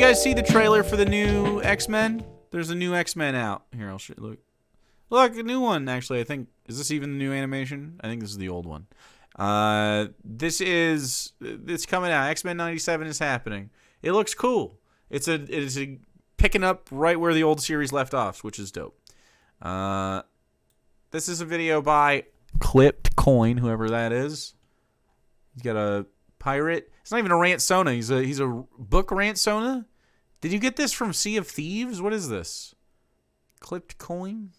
guys see the trailer for the new X-Men? There's a new X-Men out. Here, I'll show you. Look, a new one, actually. I think, is this even the new animation? I think this is the old one. It's coming out. X-Men 97 is happening. It looks cool. It's picking up right where the old series left off, which is dope. This is a video by Clipped Coin, whoever that is. He's got a pirate. It's not even a Rant-Sona. He's a book Rant-Sona. Did you get this from Sea of Thieves? What is this? Clipped Coin?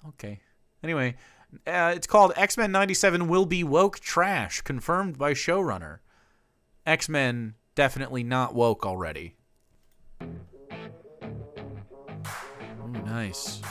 Okay. Anyway, it's called X-Men 97 Will Be Woke Trash, confirmed by showrunner. X-Men definitely not woke already. Ooh, nice.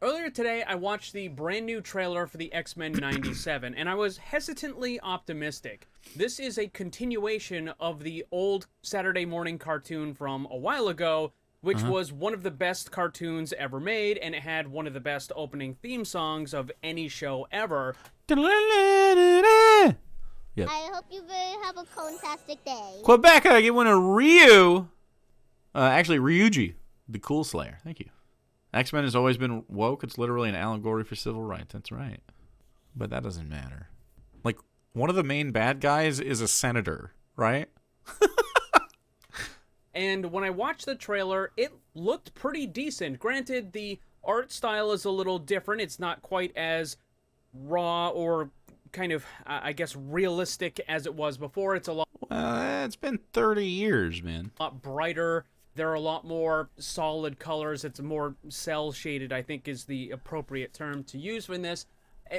Earlier today, I watched the brand new trailer for the X-Men 97, and I was hesitantly optimistic. This is a continuation of the old Saturday morning cartoon from a while ago, which was one of the best cartoons ever made, and it had one of the best opening theme songs of any show ever. Yep. I hope you have a fantastic day. Quebec, I get one of Ryu. Actually, Ryuji, the Cool Slayer. Thank you. X-Men has always been woke. It's literally an allegory for civil rights. That's right. But that doesn't matter. Like, one of the main bad guys is a senator, right? And when I watched the trailer, it looked pretty decent. Granted, the art style is a little different. It's not quite as raw or kind of, I guess, realistic as it was before. It's a lot... It's been 30 years, man. lot brighter. There are a lot more solid colors. It's more cell-shaded, I think, is the appropriate term to use for this.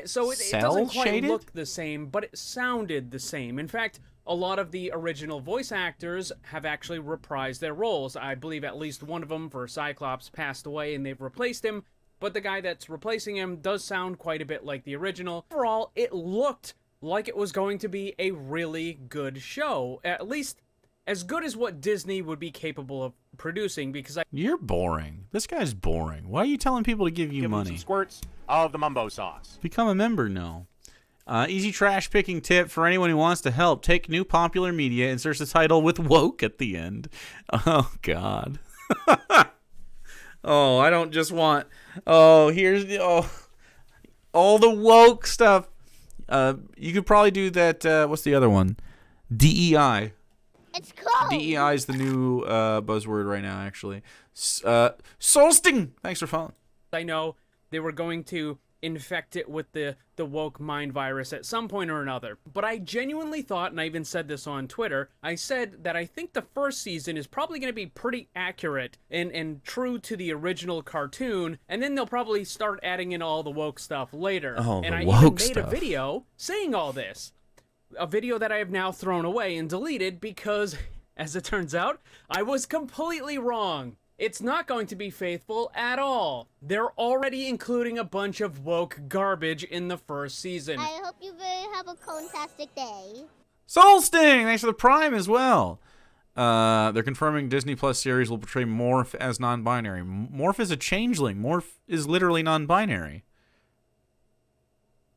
So it doesn't quite look the same, but it sounded the same. In fact, a lot of the original voice actors have actually reprised their roles. I believe at least one of them, for Cyclops, passed away and they've replaced him. But the guy that's replacing him does sound quite a bit like the original. Overall, it looked like it was going to be a really good show. At least as good as what Disney would be capable of producing, because You're boring. This guy's boring. Why are you telling people to give you money? Some squirts of the mumbo sauce. Become a member, no. Easy trash picking tip for anyone who wants to help. Take new popular media, insert the title with woke at the end. Oh, God. Oh, I don't just want... Oh, here's the... Oh, all the woke stuff. You could probably do that... what's the other one? DEI. It's cool. DEI is the new buzzword right now, actually. Solsting! Thanks for following. I know they were going to infect it with the woke mind virus at some point or another. But I genuinely thought, and I even said this on Twitter, I said that I think the first season is probably going to be pretty accurate and true to the original cartoon, and then they'll probably start adding in all the woke stuff later. Oh, and the I woke even made stuff. a video saying all this. A video that I have now thrown away and deleted because, as it turns out, I was completely wrong. It's not going to be faithful at all. They're already including a bunch of woke garbage in the first season. I hope you have a fantastic day. Solsting! Thanks for the Prime as well. They're confirming Disney Plus series will portray Morph as non-binary. Morph is a changeling. Morph is literally non-binary.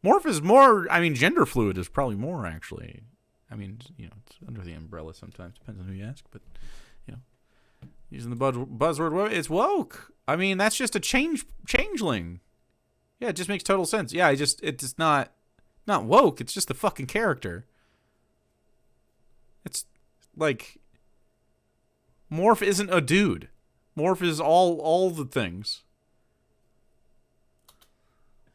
Morph is more, I mean, gender fluid is probably more, actually. I mean, you know, it's under the umbrella sometimes. Depends on who you ask, but, you know, using the buzzword, it's woke. I mean, that's just a changeling. Yeah, it just makes total sense. Yeah, it's not woke. It's just a fucking character. It's like, Morph isn't a dude. Morph is all the things.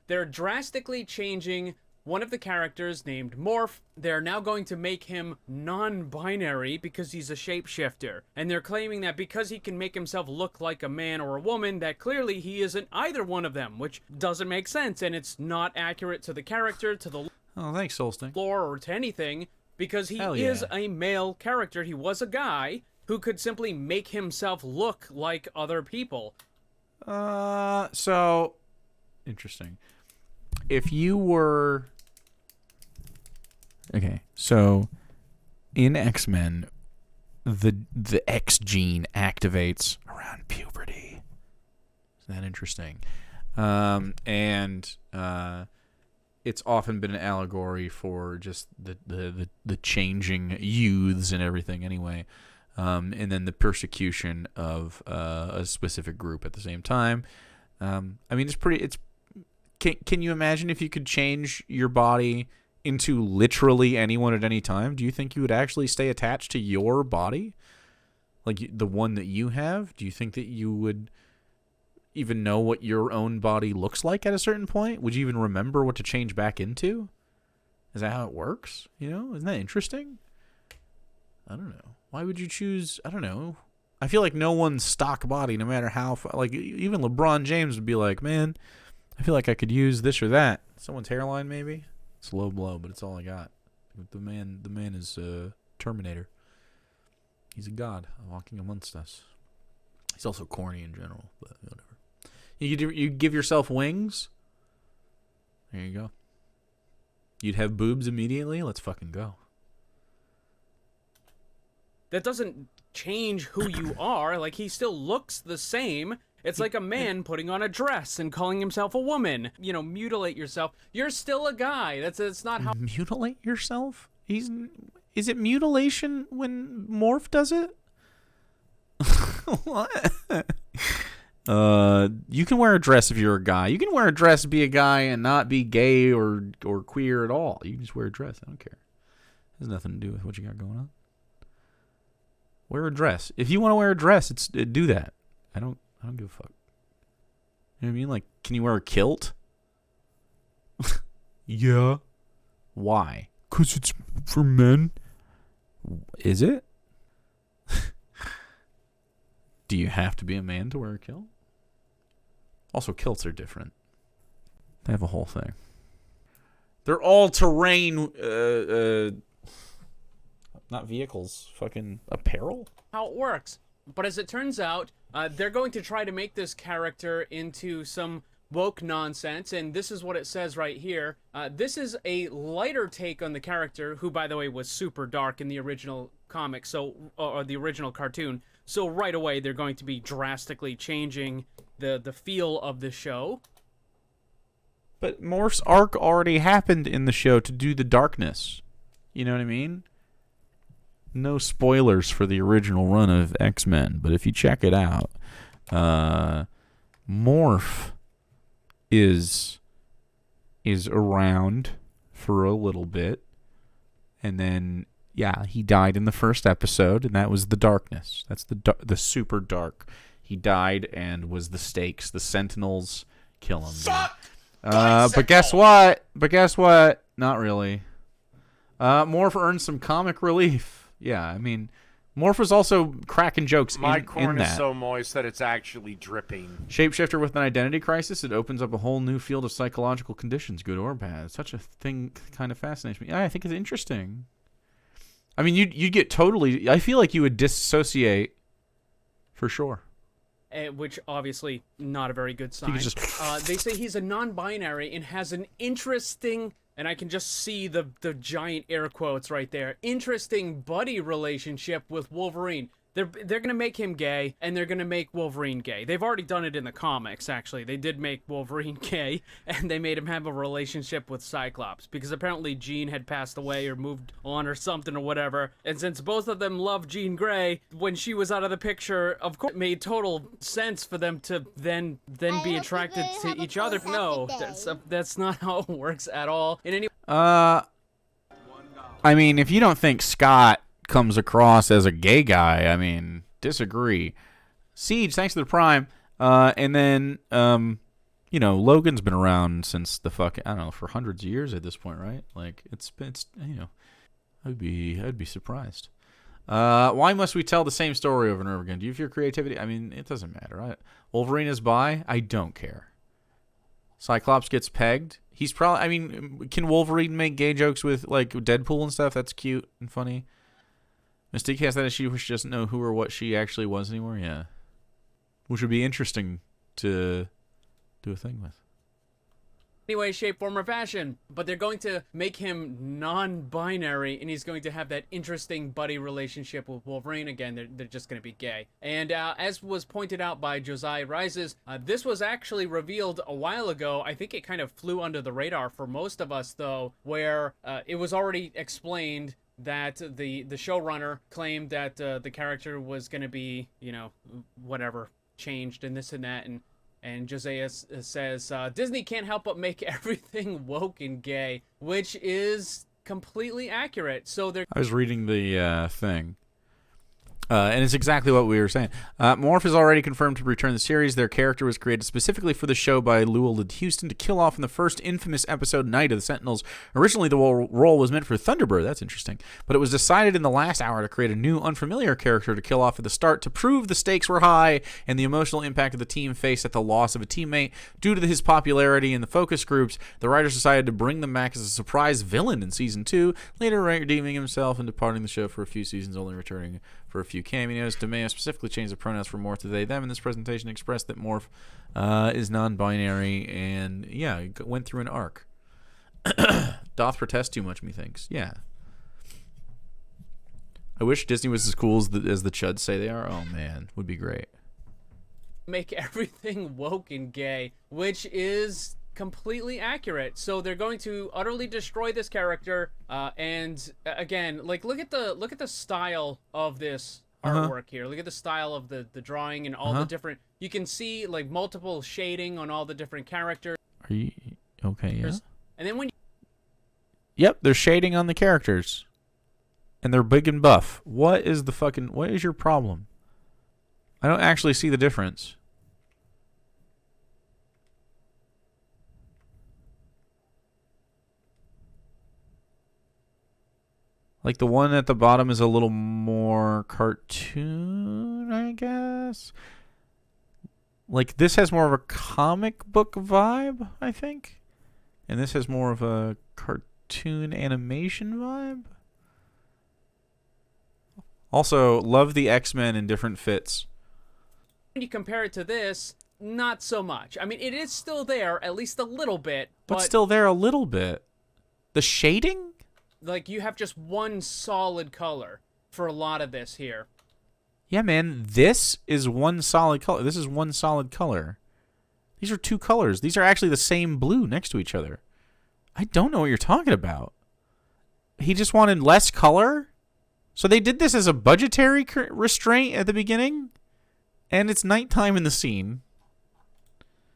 They're drastically changing one of the characters named Morph. They're now going to make him non-binary because he's a shapeshifter. And they're claiming that because he can make himself look like a man or a woman, that clearly he isn't either one of them, which doesn't make sense, and it's not accurate to the character, to the thanks, Solsting. lore, or to anything, because he is a male character. He was a guy who could simply make himself look like other people. So, interesting. If you were... Okay, so in X-Men, the X gene activates around puberty. Isn't that interesting? And it's often been an allegory for just the changing youths and everything anyway. And then the persecution of a specific group at the same time. I mean, can you imagine if you could change your body into literally anyone at any time? Do you think you would actually stay attached to your body? Like the one that you have? Do you think that you would even know what your own body looks like at a certain point? Would you even remember what to change back into? Is that how it works? You know, isn't that interesting? I don't know. Why would you choose? I don't know. I feel like no one's stock body, no matter how, like even LeBron James would be like, man, I feel like I could use this or that. Someone's hairline, maybe. It's a low blow, but it's all I got. The man is Terminator. He's a god walking amongst us. He's also corny in general, but whatever. You give yourself wings. There you go. You'd have boobs immediately. Let's fucking go. That doesn't change who you are. Like, he still looks the same. It's like a man putting on a dress and calling himself a woman. You know, mutilate yourself. You're still a guy. That's not how... Mutilate yourself? Is it mutilation when Morph does it? What? You can wear a dress if you're a guy. You can wear a dress to be a guy and not be gay or queer at all. You can just wear a dress. I don't care. It has nothing to do with what you got going on. Wear a dress. If you want to wear a dress, do that. I don't give a fuck. You know what I mean? Like, can you wear a kilt? Yeah. Why? 'Cause it's for men. Is it? Do you have to be a man to wear a kilt? Also, kilts are different. They have a whole thing. They're all terrain, not vehicles, fucking apparel? How it works. But as it turns out, they're going to try to make this character into some woke nonsense, and this is what it says right here. This is a lighter take on the character, who, by the way, was super dark in the original comic, or the original cartoon. So right away, they're going to be drastically changing the feel of the show. But Morph's arc already happened in the show to do the darkness. You know what I mean? No spoilers for the original run of X-Men, but if you check it out, Morph is around for a little bit, and then he died in the first episode, and that was the darkness. That's the super dark. He died and was the stakes. The Sentinels kill him. But guess what? Not really. Morph earned some comic relief. Yeah, I mean, Morph was also cracking jokes in that. My corn is so moist that it's actually dripping. Shapeshifter with an identity crisis, it opens up a whole new field of psychological conditions, good or bad. Such a thing kind of fascinates me. Yeah, I think it's interesting. I mean, you'd get totally... I feel like you would dissociate for sure. Which, obviously, not a very good sign. They say he's a non-binary and has an interesting... And I can just see the giant air quotes right there. Interesting buddy relationship with Wolverine. They're gonna make him gay, and they're gonna make Wolverine gay. They've already done it in the comics, actually. They did make Wolverine gay, and they made him have a relationship with Cyclops, because apparently Jean had passed away or moved on or something or whatever. And since both of them love Jean Grey, when she was out of the picture, of course, it made total sense for them to then be attracted to each other. No, that's not how it works at all. In any I mean, if you don't think Scott comes across as a gay guy, I mean, disagree. Siege, thanks to the Prime. And then, Logan's been around since the fucking, I don't know, for hundreds of years at this point, right? Like, it's I'd be surprised. Why must we tell the same story over and over again? Do you fear creativity? I mean, it doesn't matter, right? Wolverine is bi? I don't care. Cyclops gets pegged? He's probably, I mean, can Wolverine make gay jokes with, like, Deadpool and stuff? That's cute and funny. Mystique has that issue where she doesn't know who or what she actually was anymore. Yeah. Which would be interesting to do a thing with. any way, shape, form, or fashion. But they're going to make him non-binary, and he's going to have that interesting buddy relationship with Wolverine. Again, they're just going to be gay. And as was pointed out by Josiah Rises, this was actually revealed a while ago. I think it kind of flew under the radar for most of us, though, where it was already explained that the showrunner claimed that the character was going to be, you know, whatever, changed and this and that, and Josiah says, Disney can't help but make everything woke and gay, which is completely accurate. So they're... I was reading the thing. And it's exactly what we were saying. Morph is already confirmed to return to the series. Their character was created specifically for the show by Llewellyn Houston to kill off in the first infamous episode, Night of the Sentinels. Originally, the role was meant for Thunderbird. That's interesting. But it was decided in the last hour to create a new, unfamiliar character to kill off at the start to prove the stakes were high and the emotional impact of the team faced at the loss of a teammate. Due to his popularity in the focus groups, the writers decided to bring them back as a surprise villain in Season 2, later redeeming himself and departing the show for a few seasons, only returning for a few cameos. DeMeo specifically changed the pronouns for Morph to they, them in this presentation, expressed that Morph is non-binary, and yeah, went through an arc. Doth protest too much, methinks. Yeah. I wish Disney was as cool as the chuds say they are. Oh man, would be great. Make everything woke and gay, which is completely accurate. So they're going to utterly destroy this character, and again, like look at the style of this artwork here. Look at the style of the drawing and all the different. You can see like multiple shading on all the different characters. Are you okay? Yeah. And then when yep, there's shading on the characters, and they're big and buff. What is your problem? I don't actually see the difference. Like the one at the bottom is a little more cartoon, I guess. Like this has more of a comic book vibe, I think. And this has more of a cartoon animation vibe. Also, love the X-Men in different fits. you compare it to this, not so much. I mean, it is still there, at least a little bit. But still there a little bit. The shading? Like, you have just one solid color for a lot of this here. Yeah, man, this is one solid color. This is one solid color. These are two colors. These are actually the same blue next to each other. I don't know what you're talking about. He just wanted less color? So they did this as a budgetary restraint at the beginning? And it's nighttime in the scene.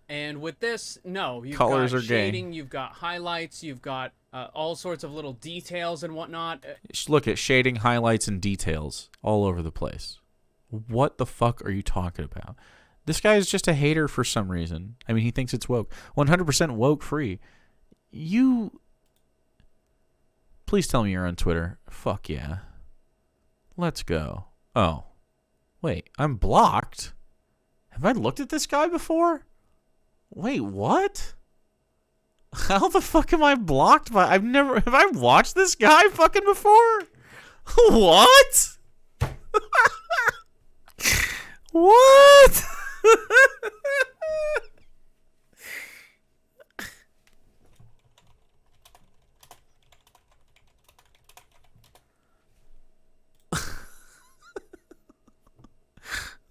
And with this, no. You've Colors got are gay. shading, you've got highlights, you've got all sorts of little details and whatnot. Look at shading, highlights, and details all over the place. What the fuck are you talking about? This guy is just a hater for some reason. I mean, he thinks it's woke. 100% woke free. You... Please tell me you're on Twitter. Fuck yeah. Let's go. Oh. Wait, I'm blocked? Have I looked at this guy before? Wait, what? How the fuck am I blocked by... Have I watched this guy fucking before? What? What?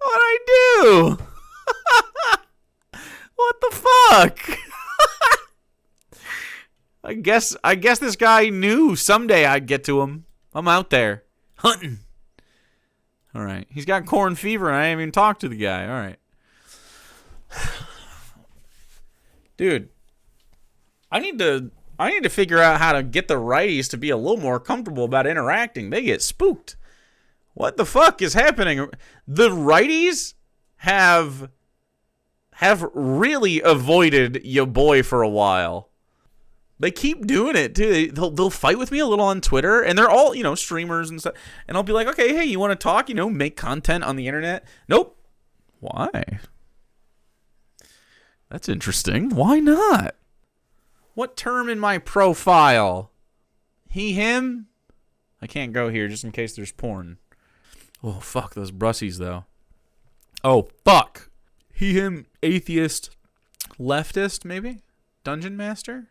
What'd I do? What the fuck? I guess this guy knew someday I'd get to him. I'm out there hunting. All right. He's got corn fever and I haven't even talked to the guy. All right. Dude, I need to figure out how to get the righties to be a little more comfortable about interacting. They get spooked. What the fuck is happening? The righties have really avoided your boy for a while. They keep doing it too. They'll fight with me a little on Twitter, and they're all, streamers and stuff. And I'll be like, okay, hey, you want to talk? Make content on the internet? Nope. Why? That's interesting. Why not? What term in my profile? He, him? I can't go here just in case there's porn. Oh, fuck those brussies, though. Oh, fuck. He, him, atheist, leftist, maybe? Dungeon Master?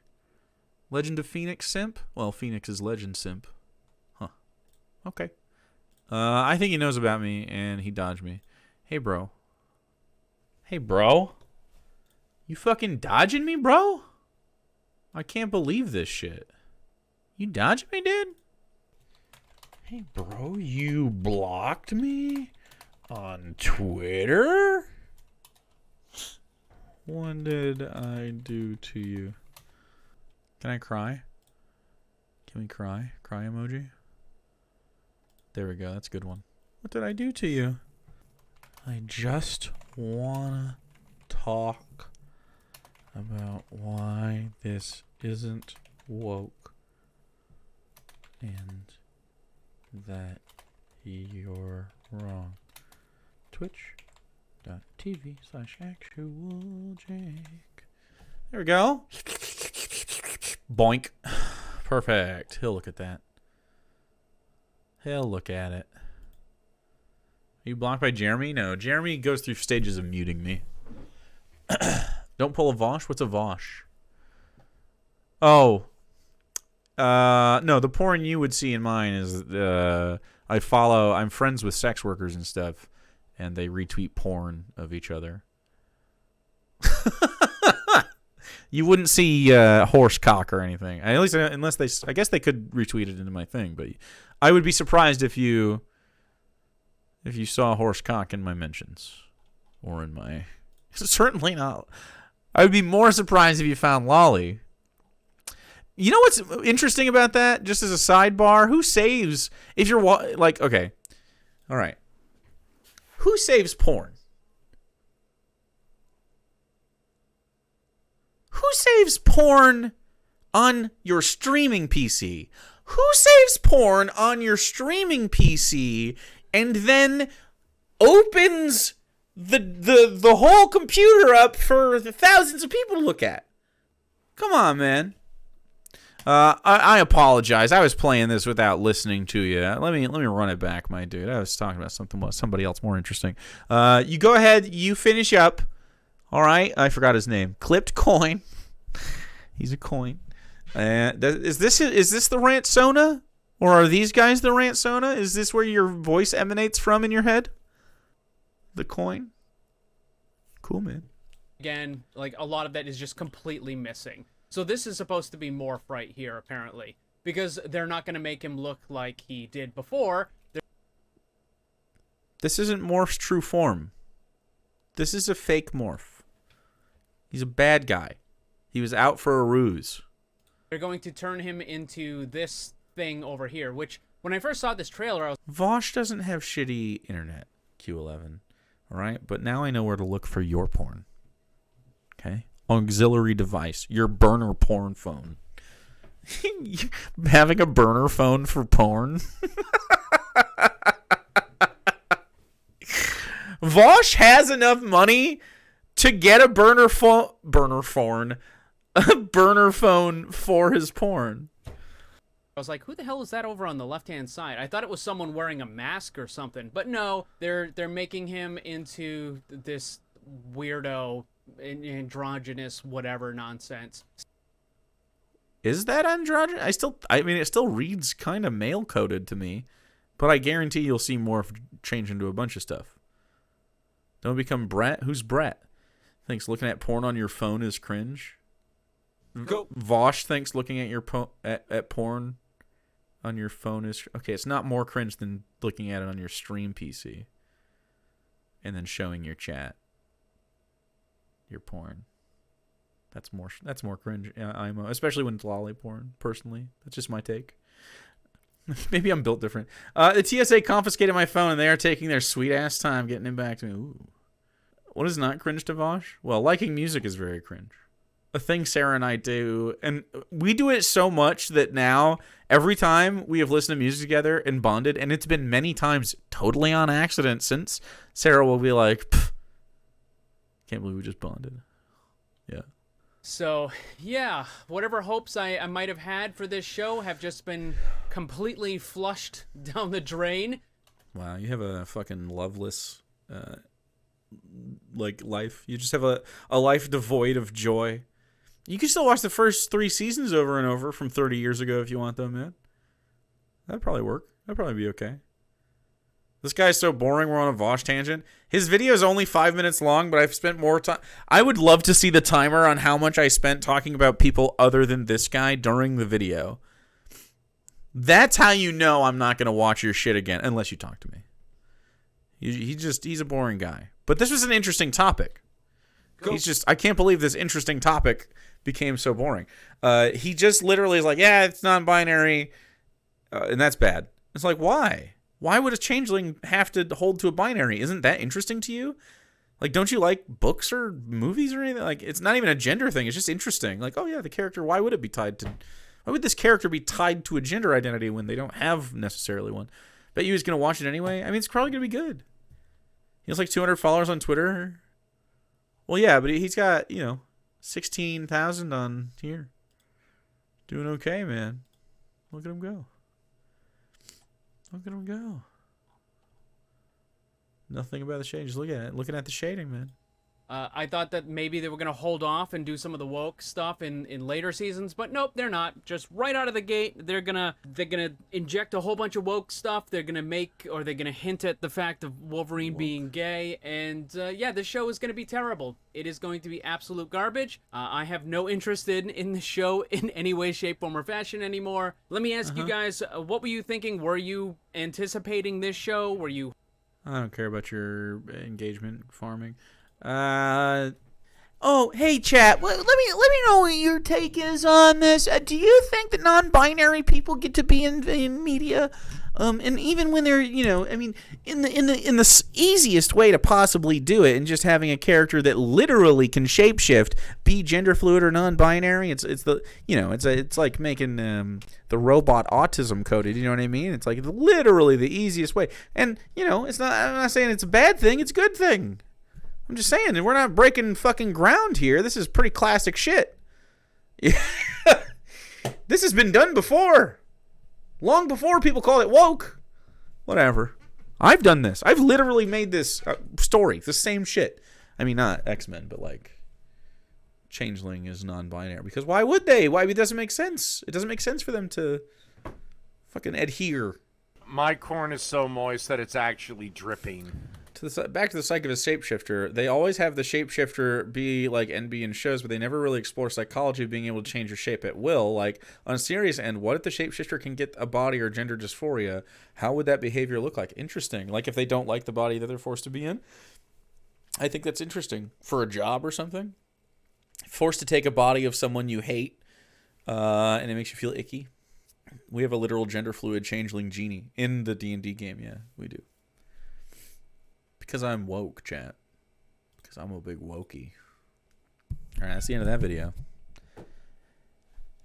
Legend of Phoenix Simp? Well, Phoenix is Legend Simp. Huh. Okay. I think he knows about me, and he dodged me. Hey, bro. Hey, bro. You fucking dodging me, bro? I can't believe this shit. You dodging me, dude? Hey, bro, you blocked me on Twitter? What did I do to you? Can I cry? Can we cry? Cry emoji? There we go. That's a good one. What did I do to you? I just wanna talk about why this isn't woke and that you're wrong. Twitch.tv/actualjake. There we go. Boink. Perfect. He'll look at that. He'll look at it. Are you blocked by Jeremy? No. Jeremy goes through stages of muting me. Don't pull a Vosh? What's a Vosh? Oh. No, the porn you would see in mine is I'm friends with sex workers and stuff, and they retweet porn of each other. You wouldn't see horse cock or anything. At least unless I guess they could retweet it into my thing, but I would be surprised if you saw horse cock in my mentions or in my certainly not. I would be more surprised if you found lolly. You know what's interesting about that? Just as a sidebar, who saves if you're like okay, all right, who saves porn? Who saves porn on your streaming PC? Who saves porn on your streaming PC and then opens the whole computer up for the thousands of people to look at? Come on, man. I apologize. I was playing this without listening to you. Let me run it back, my dude. I was talking about somebody else more interesting. You go ahead. You finish up. All right. I forgot his name. Clipped Coin. He's a coin. Is this the Rantsona? Or are these guys the Rantsona? Is this where your voice emanates from in your head? The coin? Cool, man. Again, like a lot of that is just completely missing. So this is supposed to be Morph right here, apparently. Because they're not going to make him look like he did before. This isn't Morph's true form. This is a fake Morph. He's a bad guy. He was out for a ruse. They're going to turn him into this thing over here, which, when I first saw this trailer, I was... Vosh doesn't have shitty internet, Q11. All right? But now I know where to look for your porn. Okay? Auxiliary device. Your burner porn phone. Having a burner phone for porn? Vosh has enough money to get a burner phone for his porn. I was like, who the hell is that over on the left-hand side? I thought it was someone wearing a mask or something. But no, they're making him into this weirdo, androgynous, whatever nonsense. Is that androgynous? I mean, it still reads kind of male-coded to me. But I guarantee you'll see Morph change into a bunch of stuff. Don't become Brett? Who's Brett? Thinks looking at porn on your phone is cringe. Go. Vosh thinks looking at your at porn on your phone is okay. It's not more cringe than looking at it on your stream PC and then showing your chat, your porn. That's more cringe. Especially when it's lolly porn. Personally, that's just my take. Maybe I'm built different. The TSA confiscated my phone and they are taking their sweet ass time getting it back to me. Ooh. What is not cringe to Vosh? Well, liking music is very cringe. A thing Sarah and I do, and we do it so much that now every time we have listened to music together and bonded, and it's been many times totally on accident since, Sarah will be like, can't believe we just bonded. Yeah. So, yeah, whatever hopes I might have had for this show have just been completely flushed down the drain. Wow, you have a fucking loveless life. You just have a life devoid of joy You can still watch the first 3 seasons over and over from 30 years ago if you want, though, man. That'd probably work. That'd probably be okay. This guy's so boring. We're on a Vosh tangent. His video is only 5 minutes long, but I've spent more time. I would love to see the timer on how much I spent talking about people other than this guy during the video. That's how you know I'm not going to watch your shit again, unless you talk to me. He's a boring guy. But this was an interesting topic. I can't believe this interesting topic became so boring. He just literally is like, yeah, it's non-binary, and that's bad. It's like, why? Why would a changeling have to hold to a binary? Isn't that interesting to you? Like, don't you like books or movies or anything? Like, it's not even a gender thing. It's just interesting. Like, oh yeah, the character, why would this character be tied to a gender identity when they don't have necessarily one? Bet you he's going to watch it anyway. I mean, it's probably going to be good. He has like 200 followers on Twitter. Well, yeah, but he's got, 16,000 on here. Doing okay, man. Look at him go. Look at him go. Nothing about the shade. Just look at it. Looking at the shading, man. I thought that maybe they were going to hold off and do some of the woke stuff in later seasons, but nope, they're not. Just right out of the gate, they're gonna inject a whole bunch of woke stuff. They're gonna hint at the fact of Wolverine being gay, and the show is gonna be terrible. It is going to be absolute garbage. I have no interest in the show in any way, shape, form, or fashion anymore. Let me ask you guys, what were you thinking? Were you anticipating this show? Were you? I don't care about your engagement farming. Hey chat, let me know what your take is on this. Do you think that non-binary people get to be in media? And even when they're, in the easiest way to possibly do it, and just having a character that literally can shapeshift, be gender fluid or non-binary, it's like making the robot autism coded. You know what I mean? It's like literally the easiest way. And I'm not saying it's a bad thing; it's a good thing. I'm just saying, we're not breaking fucking ground here. This is pretty classic shit. This has been done before. Long before people called it woke. Whatever. I've done this. I've literally made this story. The same shit. I mean, not X-Men, but like changeling is non-binary. Because why would they? Why? It doesn't make sense. It doesn't make sense for them to fucking adhere. My corn is so moist that it's actually dripping. Back to the psyche of a shapeshifter, they always have the shapeshifter be like NB in shows, but they never really explore psychology of being able to change your shape at will. Like, on a serious end, what if the shapeshifter can get a body or gender dysphoria? How would that behavior look like? Interesting. Like, if they don't like the body that they're forced to be in? I think that's interesting. For a job or something? Forced to take a body of someone you hate, and it makes you feel icky. We have a literal gender fluid changeling genie in the D&D game. Yeah, we do. Because I'm woke, chat. Because I'm a big wokey. Alright, that's the end of that video.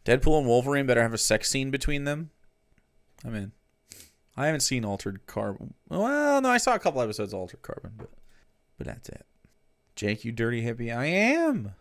Deadpool and Wolverine better have a sex scene between them. I'm in. I haven't seen Altered Carbon. Well, no, I saw a couple episodes of Altered Carbon, but that's it. Jake, you dirty hippie. I am.